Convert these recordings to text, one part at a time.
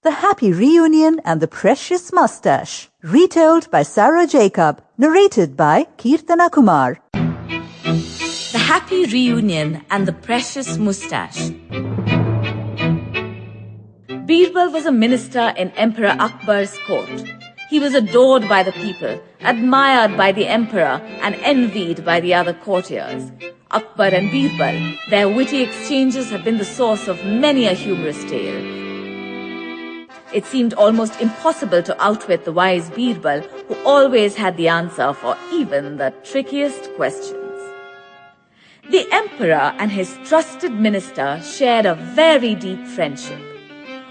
The Happy Reunion and the Precious Mustache. Retold by Sarah Jacob. Narrated by Kirtana Kumar. The Happy Reunion and the Precious Mustache. Birbal was a minister in Emperor Akbar's court. He was adored by the people, admired by the emperor, and envied by the other courtiers. Akbar and Birbal, their witty exchanges have been the source of many a humorous tale. It seemed almost impossible to outwit the wise Birbal, who always had the answer for even the trickiest questions. The emperor and his trusted minister shared a very deep friendship.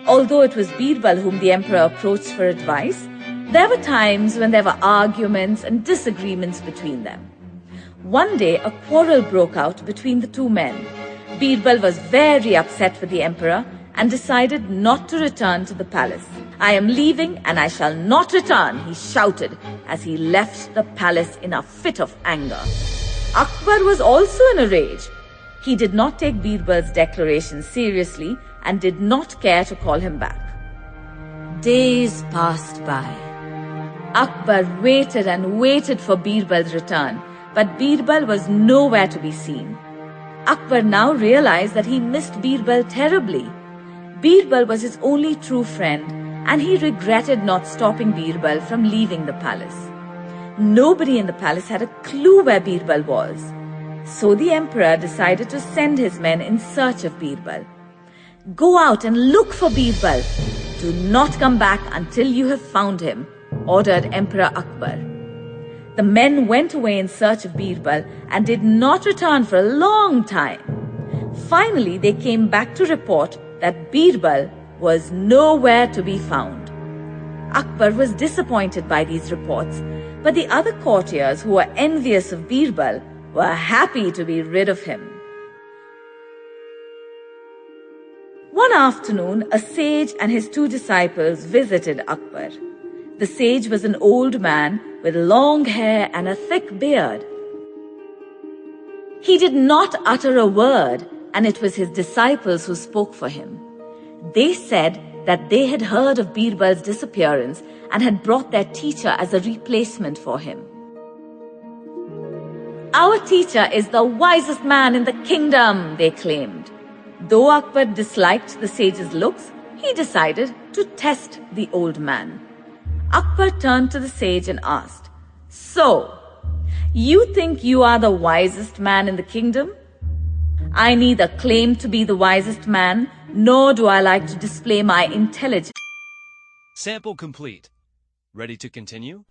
Although it was Birbal whom the emperor approached for advice, there were times when there were arguments and disagreements between them. One day, a quarrel broke out between the two men. Birbal was very upset with the emperor and decided not to return to the palace. "I am leaving and I shall not return," he shouted as he left the palace in a fit of anger. Akbar was also in a rage. He did not take Birbal's declaration seriously and did not care to call him back. Days passed by. Akbar waited and waited for Birbal's return, but Birbal was nowhere to be seen. Akbar now realized that he missed Birbal terribly. Birbal was his only true friend, and he regretted not stopping Birbal from leaving the palace. Nobody in the palace had a clue where Birbal was. So the emperor decided to send his men in search of Birbal. "Go out and look for Birbal. Do not come back until you have found him," ordered Emperor Akbar. The men went away in search of Birbal and did not return for a long time. Finally, they came back to report that Birbal was nowhere to be found. Akbar was disappointed by these reports, but the other courtiers who were envious of Birbal were happy to be rid of him. One afternoon, a sage and his two disciples visited Akbar. The sage was an old man with long hair and a thick beard. He did not utter a word, and it was his disciples who spoke for him. They said that they had heard of Birbal's disappearance and had brought their teacher as a replacement for him. "Our teacher is the wisest man in the kingdom," they claimed. Though Akbar disliked the sage's looks, he decided to test the old man. Akbar turned to the sage and asked, "So, you think you are the wisest man in the kingdom? I neither claim to be the wisest man, nor do I like to display my intelligence." Sample complete. Ready to continue?